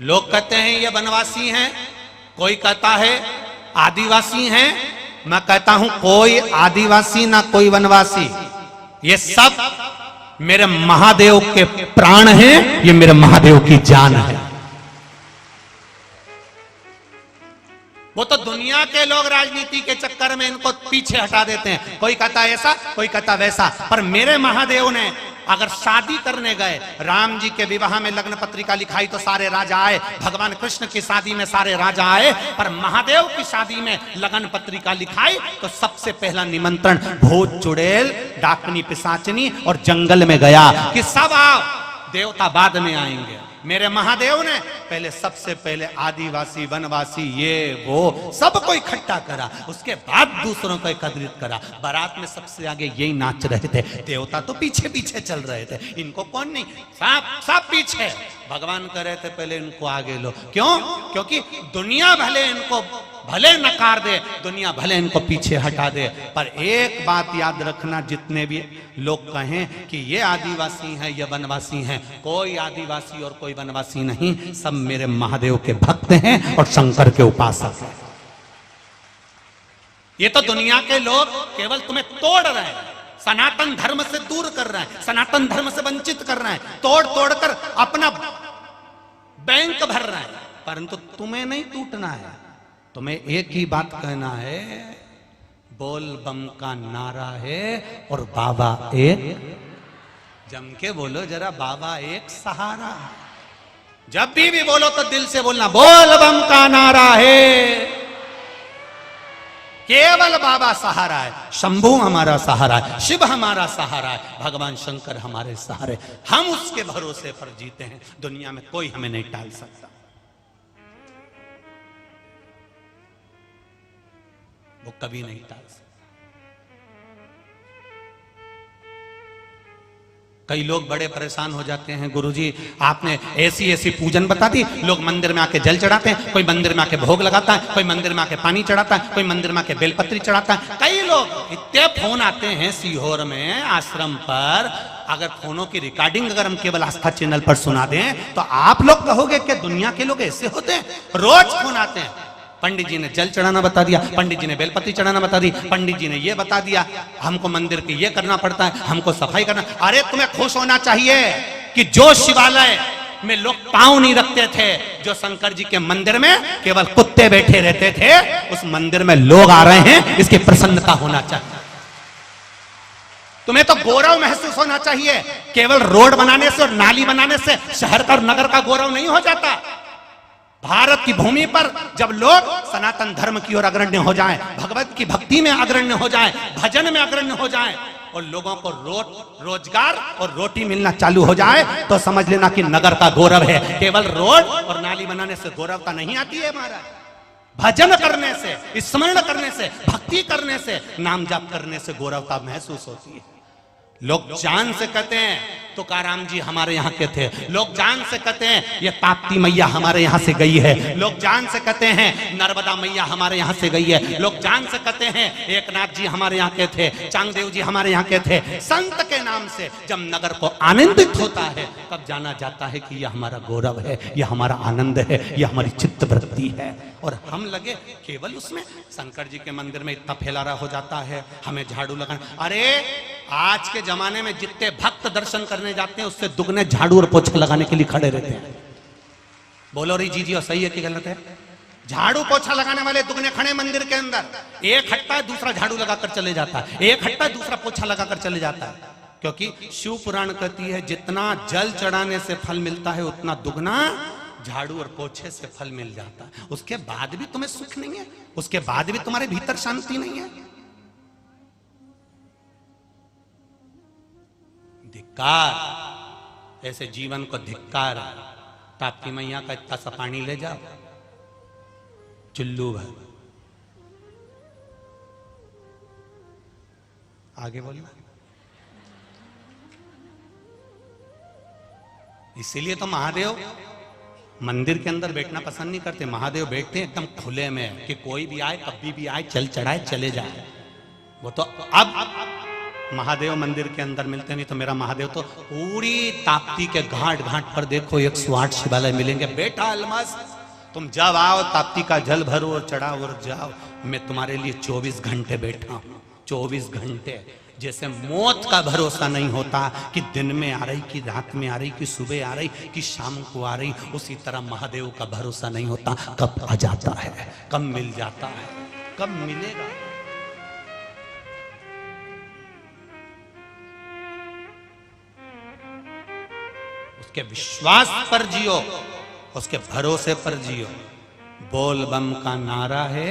लोग कहते हैं ये वनवासी हैं, कोई कहता है आदिवासी हैं। मैं कहता हूं कोई आदिवासी ना कोई वनवासी, ये सब मेरे महादेव के प्राण हैं, ये मेरे महादेव की जान है। वो तो दुनिया के लोग राजनीति के चक्कर में इनको पीछे हटा देते हैं, कोई कहता है ऐसा, कोई कहता वैसा। पर मेरे महादेव ने अगर शादी करने गए, राम जी के विवाह में लग्न पत्रिका लिखाई तो सारे राजा आए, भगवान कृष्ण की शादी में सारे राजा आए, पर महादेव की शादी में लगन पत्रिका लिखाई तो सबसे पहला निमंत्रण भूत चुड़ैल, डाकनी पिशाचनी और जंगल में गया कि सब आओ, देवता बाद में आएंगे। मेरे महादेव ने पहले सबसे पहले आदिवासी, वनवासी, ये वो सबको इकट्ठा करा, उसके बाद दूसरों को एकत्रित करा। बारात में सबसे आगे यही नाच रहे थे, देवता तो पीछे पीछे चल रहे थे, इनको कौन नहीं, सब पीछे। भगवान कह रहे थे पहले इनको आगे लो। क्यों? क्योंकि दुनिया भले इनको भले नकार दे, दुनिया भले इनको पीछे हटा दे, पर एक बात याद रखना, जितने भी लोग कहें कि ये आदिवासी हैं, ये वनवासी हैं, कोई आदिवासी और कोई वनवासी नहीं, सब मेरे महादेव के भक्त हैं और शंकर के उपासक हैं। ये तो दुनिया के लोग केवल तुम्हें तोड़ रहे हैं, सनातन धर्म से दूर कर रहे हैं, सनातन धर्म से वंचित कर रहे हैं, तोड़ तोड़ कर अपना बैंक भर रहे हैं, परंतु तुम्हें नहीं टूटना है। तुम्हें एक ही बात कहना है, बोल बम का नारा है और बाबा एक, जम के बोलो जरा, बाबा एक सहारा। जब भी बोलो तो दिल से बोलना, बोल बम का नारा है, केवल बाबा सहारा है, शंभू हमारा सहारा है, शिव हमारा सहारा है, भगवान शंकर हमारे सहारे, हम उसके भरोसे पर जीते हैं। दुनिया में कोई हमें नहीं टाल सकता। वो कभी नहीं टाल सकता। कई लोग बड़े परेशान हो जाते हैं, गुरुजी आपने ऐसी ऐसी पूजन बता दी, लोग मंदिर में आके जल चढ़ाते हैं, कोई मंदिर में आके भोग लगाता है, कोई मंदिर में आके पानी चढ़ाता है, कोई मंदिर में आके बेलपत्री चढ़ाता है। कई लोग इतने फोन आते हैं सीहोर में आश्रम पर, अगर फोनों की रिकॉर्डिंग अगर हम केवल आस्था चैनल पर सुना दें तो आप लोग कहोगे कि दुनिया के लोग ऐसे होते हैं। रोज फोन आते हैं, पंडित जी ने जल चढ़ाना बता दिया, पंडित जी ने बेलपत्री चढ़ाना बता दी, पंडित जी ने ये बता दिया, हमको मंदिर के ये करना पड़ता है, हमको सफाई करना। अरे तुम्हें खुश होना चाहिए कि जो शिवालय में लोग पांव नहीं रखते थे, जो शंकर जी के मंदिर में केवल कुत्ते बैठे रहते थे, उस मंदिर में लोग आ रहे हैं, इसकी प्रसन्नता होना चाहिए। तुम्हें तो गौरव महसूस होना चाहिए। केवल रोड बनाने से और नाली बनाने से शहर का और नगर का गौरव नहीं हो जाता। भारत की भूमि पर जब लोग सनातन धर्म की ओर अग्रण्य हो जाएं, भगवत की भक्ति में अग्रण्य हो जाएं, भजन में अग्रण्य हो जाएं और लोगों को रोजगार और रोटी मिलना चालू हो जाए, तो समझ लेना कि नगर का गौरव है। केवल रोड और नाली बनाने से गौरवता नहीं आती है महाराज। भजन करने से, स्मरण करने से, भक्ति करने से, नाम जाप करने से गौरवता महसूस होती है। लोग जान से कहते हैं तुकाराम जी हमारे यहाँ के थे, लोग जान से कहते हैं ये ताप्ती मैया हमारे यहाँ से गई है, लोग जान से कहते हैं नर्मदा मैया हमारे यहाँ से गई है, लोग जान से कहते हैं एकनाथ जी हमारे यहाँ के थे, चांगदेव जी हमारे यहाँ के थे। संत के नाम से जब नगर को आनंदित होता है तब जाना जाता है कि यह हमारा गौरव है, यह हमारा आनंद है, यह हमारी चित्त वृत्ति है। और हम लगे केवल उसमें, शंकर जी के मंदिर में इतना फैलारा हो जाता है, हमें झाड़ू लगाना। अरे आज के जमाने में जितने भक्त दर्शन करने जाते हैं उससे दुगने झाड़ू और पोछा लगाने के लिए खड़े रहते हैं। बोलो री जी और सही है कि गलत है? झाड़ू पोछा लगाने वाले दुगने खड़े मंदिर के अंदर, एक हटता है दूसरा झाड़ू लगाकर चले जाता है, एक हटता है दूसरा पोछा लगाकर चले जाता है। क्योंकि शिव पुराण कहती है जितना जल चढ़ाने से फल मिलता है उतना दुगना झाड़ू और पोछे से फल मिल जाता है। उसके बाद भी तुम्हें सुख नहीं है, उसके बाद भी तुम्हारे भीतर शांति नहीं है। धिक्कार, ऐसे जीवन को धिक्कार। ताप्ती मैया का इतना सा पानी ले जाओ, चुल्लू भर। आगे बोलिए। इसीलिए तो महादेव मंदिर के अंदर बैठना पसंद नहीं करते। महादेव बैठते हैं एकदम खुले में कि कोई भी आए, कभी भी आए, चल चढ़ाए चले जाए। वो तो अब महादेव मंदिर के अंदर मिलते नहीं तो मेरा महादेव तो पूरी ताप्ती के घाट घाट पर देखो 108 शिवालय मिलेंगे। बेटा अलमस, तुम जब आओ ताप्ती का जल भरो और चढ़ाओ और जाओ, मैं तुम्हारे लिए 24 घंटे बैठा हूं, 24 घंटे। जैसे मौत का भरोसा नहीं होता कि दिन में आ रही, कि रात में आ रही, कि सुबह आ रही, कि शाम को आ रही, उसी तरह महादेव का भरोसा नहीं होता कब आ जाता है, कब मिल जाता है, कब मिलेगा। उसके विश्वास पर जियो, उसके भरोसे पर जियो। बोल बम का नारा है,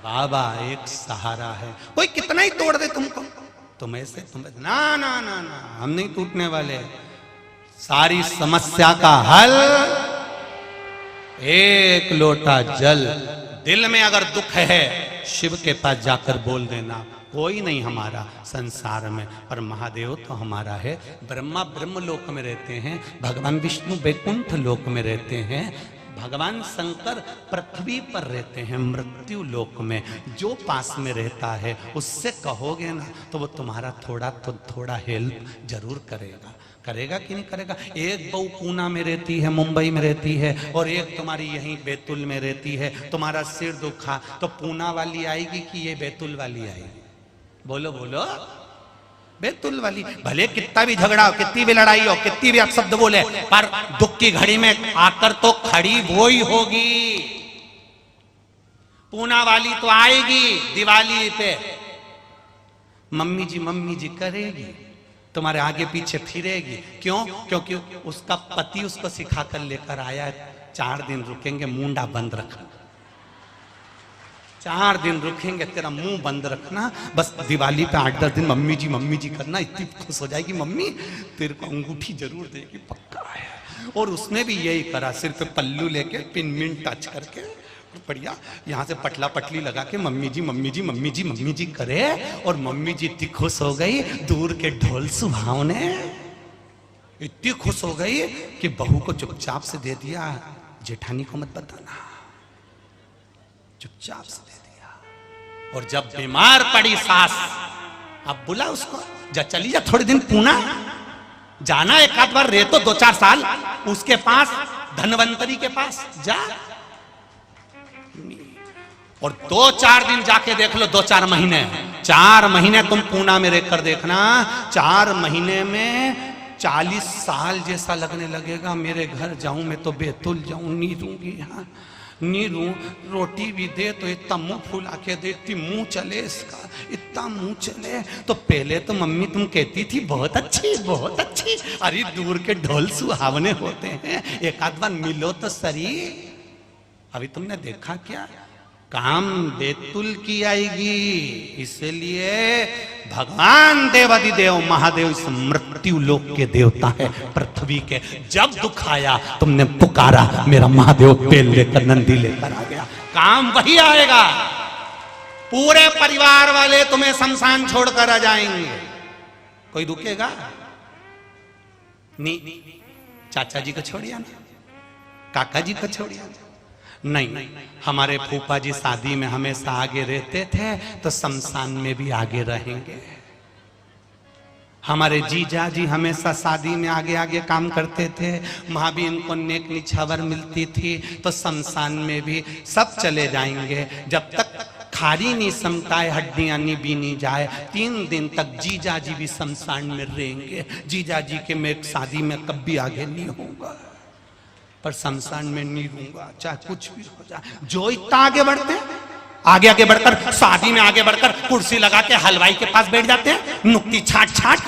बाबा एक सहारा है। कोई कितना ही तोड़ दे तुमको, तुम ऐसे तुम ना ना ना ना, हम नहीं टूटने वाले। सारी समस्या का हल एक लोटा जल। दिल में अगर दुख है शिव के पास जाकर बोल देना, कोई नहीं हमारा संसार में, पर महादेव तो हमारा है। ब्रह्मा ब्रह्म लोक में रहते हैं, भगवान विष्णु वैकुंठ लोक में रहते हैं, भगवान शंकर पृथ्वी पर रहते हैं मृत्यु लोक में। जो पास में रहता है उससे कहोगे ना तो वो तुम्हारा थोड़ा तो थोड़ा हेल्प जरूर करेगा। करेगा कि नहीं करेगा? एक बहू पूना में रहती है, मुंबई में रहती है, और एक तुम्हारी यहीं बैतुल में रहती है। तुम्हारा सिर दुखा तो पूना वाली आएगी कि ये बैतुल वाली आएगी? बोलो बोलो, बैतुल वाली। भले कितना भी झगड़ा हो, कितनी भी लड़ाई हो, कितनी भी अपशब्द बोले, पर दुख की घड़ी में आकर तो खड़ी वो ही होगी। पूना वाली तो आएगी दिवाली पे, मम्मी जी करेगी, तुम्हारे आगे पीछे फिरेगी। क्यों? क्योंकि उसका पति उसको सिखाकर लेकर आया है, 4 दिन रुकेंगे, मुंडा बंद रखना, 4 दिन रुकेंगे, तेरा मुंह बंद रखना। बस दिवाली पे 8-10 दिन मम्मी जी करना, इतनी खुश हो जाएगी मम्मी, तेरे को अंगूठी जरूर देगी, पक्का है। और उसने भी यही करा, सिर पे पल्लू लेके पिन मिन टच करके बढ़िया यहाँ से पटला पटली लगा के मम्मी जी करे, और मम्मी जी इतनी खुश हो गई, दूर के ढोल सुहावने इतनी खुश हो गई कि बहू को चुपचाप से दे दिया, जेठानी को मत बताना, चुपचाप से दे दिया। और जब बीमार पड़ी सास, अब बुला उसको, जा चली जा थोड़े दिन पूना, जाना एक आध बार, रह तो 2-4 साल उसके पास, धनवंतरी के पास जा, और 2-4 दिन जाके देख लो, 2-4 महीने, 4 महीने तुम पूना में रहकर देखना, 4 महीने में 40 साल जैसा लगने लगेगा। मेरे घर जाऊं मैं तो बैतुल जाऊं, नहीं दूंगी यहाँ, नीरू रोटी भी दे तो इतना मुंह फुला के दे, इतनी मुंह चले इसका, इतना मुंह चले। तो पहले तो मम्मी तुम कहती थी बहुत अच्छी बहुत अच्छी, अरे दूर के ढोल सुहावने होते हैं, एक आध बार मिलो तो सरी। अभी तुमने देखा क्या? काम बैतुल की आएगी। इसलिए भगवान देवादिदेव महादेव इस मृत्यु लोक के देवता है, पृथ्वी के। जब दुख आया तुमने पुकारा, मेरा महादेव बेल लेकर नंदी लेकर आ गया, काम वही आएगा। पूरे परिवार वाले तुम्हें शमशान छोड़कर आ जाएंगे, कोई रुकेगा नहीं। चाचा जी को छोड़िया ना, काका जी को छोड़िया नहीं। हमारे फूफा जी शादी में हमेशा आगे रहते थे, तो शमशान में भी आगे रहेंगे। हमारे जीजा जी हमेशा शादी में आगे आगे काम करते थे, वहां भी इनको नेक निछावर मिलती थी, तो शमशान में भी सब चले जाएंगे। जब तक खारी नहीं समताए, हड्डियां नहीं बीनी जाए, 3 दिन तक जीजा जी भी शमशान में रहेंगे। जीजा जी के मैं शादी में कभी आगे नहीं होऊंगा, पर शमशान में नहीं रहूंगा, चाहे कुछ भी हो जाए। जो इतना आगे बढ़ते हैं, आगे आगे बढ़कर शादी में आगे बढ़कर कुर्सी लगा के हलवाई के पास बैठ जाते हैं, नुक्ती छाट छाट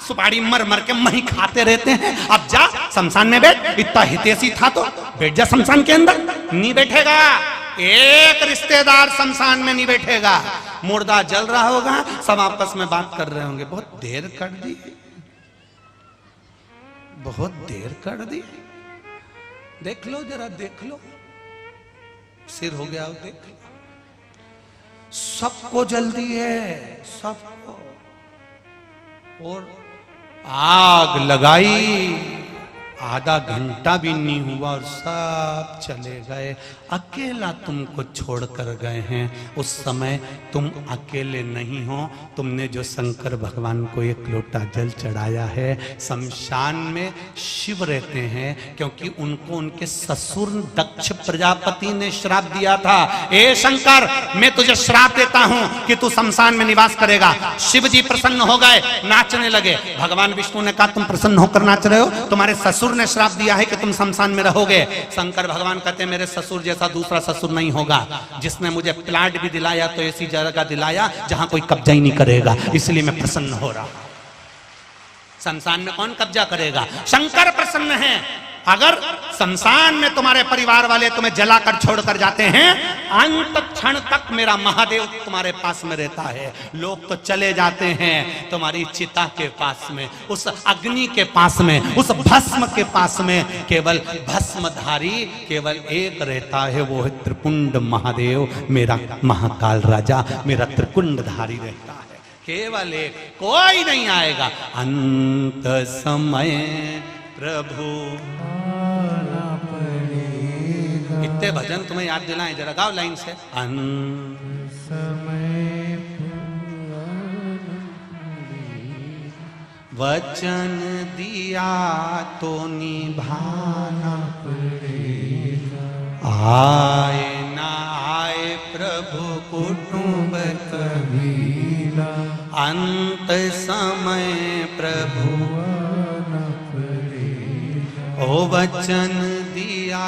सुपारी मर मर के मही खाते रहते हैं। अब जा शमशान में बैठ, इतना हितैषी था तो बैठ जा शमशान के अंदर। नहीं बैठेगा, एक रिश्तेदार शमशान में नहीं बैठेगा। मुर्दा जल रहा होगा, सब आपस में बात कर रहे होंगे, बहुत देर कर दी, बहुत देर कर दी, देख लो जरा, देख लो, सिर हो गया, देख लो। सबको जल्दी है, सबको। और आग लगाई, आधा घंटा भी नहीं हुआ और सब चले गए, अकेला तुमको छोड़कर गए हैं। उस समय तुम अकेले नहीं हो, तुमने जो शंकर भगवान को एक लोटा जल चढ़ाया है। शमशान में शिव रहते हैं क्योंकि उनको उनके ससुर दक्ष प्रजापति ने श्राप दिया था। ए शंकर, मैं तुझे श्राप देता हूं कि तू शमशान में निवास करेगा। शिव जी प्रसन्न हो गए, नाचने लगे। भगवान विष्णु ने कहा तुम प्रसन्न होकर नाच रहे हो, तुम्हारे ससुर ने श्राप दिया है कि तुम शमशान में रहोगे। शंकर भगवान कहते हैं मेरे ससुर जैसा दूसरा ससुर नहीं होगा, जिसने मुझे प्लाट भी दिलाया तो ऐसी जगह दिलाया जहां कोई कब्जा ही नहीं करेगा, इसलिए मैं प्रसन्न हो रहा हूं। शमशान में कौन कब्जा करेगा? शंकर प्रसन्न है। अगर शमशान में तुम्हारे परिवार वाले तुम्हें जलाकर छोड़कर जाते हैं, अंत क्षण तक मेरा महादेव तुम्हारे पास में रहता है। लोग तो चले जाते हैं तुम्हारी चिता के पास में, उस अग्नि के पास में, उस भस्म के पास में। केवल भस्मधारी केवल एक रहता है, वो है त्रिपुंड महादेव, मेरा महाकाल राजा, मेरा त्रिपुंडधारी रहता है। केवल एक, कोई नहीं आएगा। अंत समय प्रभु इतने भजन तुम्हें याद दिलाएं, जरा गाओ लाइन से। वचन दिया तो निभाना पड़ेगा, आए ना आए प्रभु कुटुंब कबीरा। अंत समय प्रभु ओ वचन दिया